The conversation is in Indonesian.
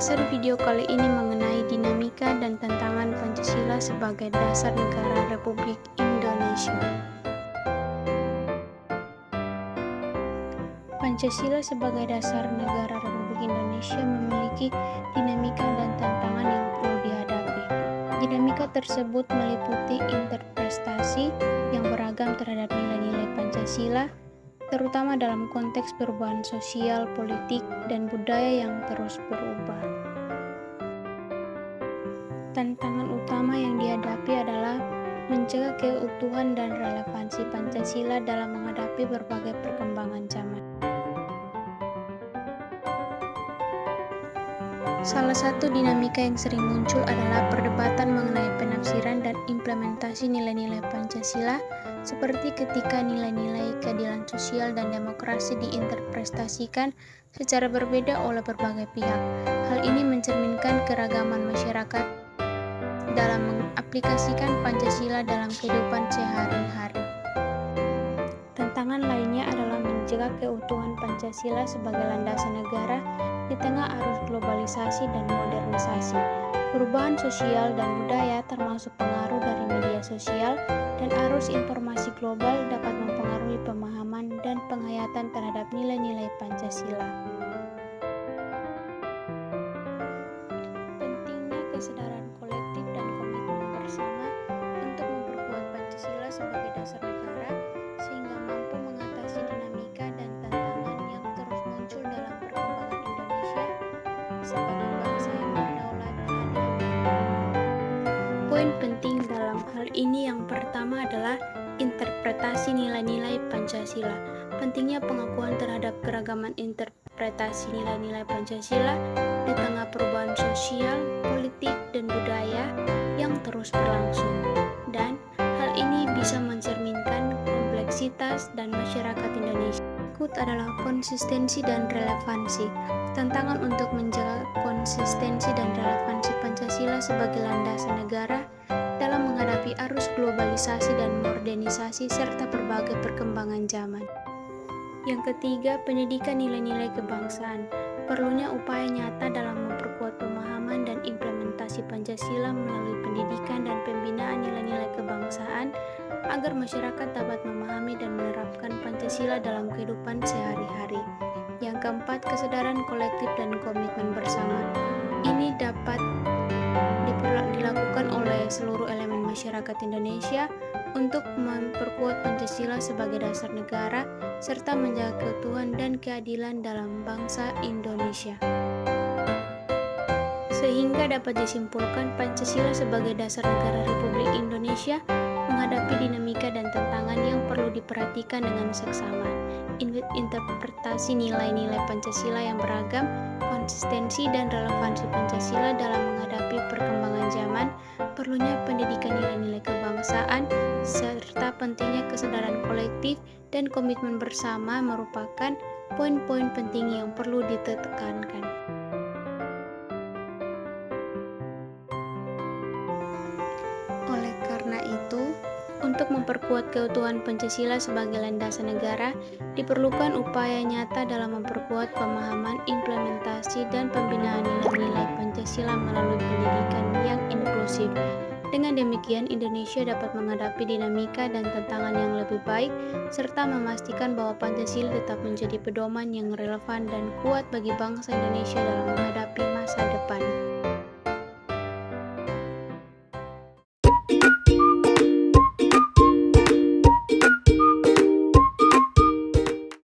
Pembahasan video kali ini mengenai dinamika dan tantangan Pancasila sebagai dasar negara Republik Indonesia. Pancasila sebagai dasar negara Republik Indonesia memiliki dinamika dan tantangan yang perlu dihadapi. Dinamika tersebut meliputi interpretasi yang beragam terhadap nilai-nilai Pancasila, terutama dalam konteks perubahan sosial, politik, dan budaya yang terus berubah. Tantangan utama yang dihadapi adalah menjaga keutuhan dan relevansi Pancasila dalam menghadapi berbagai perkembangan zaman. Salah satu dinamika yang sering muncul adalah perdebatan mengenai penafsiran dan implementasi nilai-nilai Pancasila, seperti ketika nilai-nilai keadilan sosial dan demokrasi diinterpretasikan secara berbeda oleh berbagai pihak. Hal ini mencerminkan keragaman masyarakat dalam mengaplikasikan Pancasila dalam kehidupan sehari-hari. Tantangan lainnya adalah menjaga keutuhan Pancasila sebagai landasan negara di tengah arus globalisasi dan modernisasi. Perubahan sosial dan budaya termasuk pengaruh dari media sosial dan arus informasi global dapat mempengaruhi pemahaman dan penghayatan terhadap nilai-nilai Pancasila. Pentingnya kesadaran kolektif dan komitmen bersama untuk memperkuat Pancasila sebagai dasar negara sehingga mampu mengatasi dinamika dan tantangan yang terus muncul dalam perkembangan Indonesia sebagai bangsa yang berdaulat, adil, dan makmur. Poin penting dalam hal ini yang pertama adalah interpretasi nilai-nilai Pancasila. Pentingnya pengakuan terhadap keragaman interpretasi nilai-nilai Pancasila di tengah perubahan sosial, politik, dan budaya yang terus berlangsung. Dan hal ini bisa mencerminkan kompleksitas dan masyarakat Indonesia. Berikut adalah konsistensi dan relevansi. Tantangan untuk menjaga konsistensi dan relevansi Pancasila sebagai landasan negara dalam menghadapi arus globalisasi dan modernisasi serta berbagai perkembangan zaman. Yang ketiga, pendidikan nilai-nilai kebangsaan. Perlunya upaya nyata dalam memperkuat pemahaman dan implementasi Pancasila melalui pendidikan dan pembinaan nilai-nilai kebangsaan agar masyarakat dapat memahami dan menerapkan Pancasila dalam kehidupan sehari-hari. Yang keempat, kesadaran kolektif dan komitmen bersama. Ini dapat dilakukan oleh seluruh elemen masyarakat Indonesia untuk memperkuat Pancasila sebagai dasar negara serta menjaga keutuhan dan keadilan dalam bangsa Indonesia. Sehingga dapat disimpulkan Pancasila sebagai dasar negara Republik Indonesia menghadapi dinamika dan tantangan yang perlu diperhatikan dengan seksama. Interpretasi nilai-nilai Pancasila yang beragam, konsistensi dan relevansi Pancasila dalam menghadapi perkembangan zaman, perlunya pendidikan nilai-nilai kebangsaan, serta pentingnya kesadaran kolektif dan komitmen bersama merupakan poin-poin penting yang perlu ditekankan. Oleh karena itu, untuk memperkuat keutuhan Pancasila sebagai landasan negara, diperlukan upaya nyata dalam memperkuat pemahaman, implementasi, dan pembinaan nilai-nilai Pancasila melalui pendidikan yang inklusif. Dengan demikian, Indonesia dapat menghadapi dinamika dan tantangan yang lebih baik, serta memastikan bahwa Pancasila tetap menjadi pedoman yang relevan dan kuat bagi bangsa Indonesia dalam menghadapi masa depan.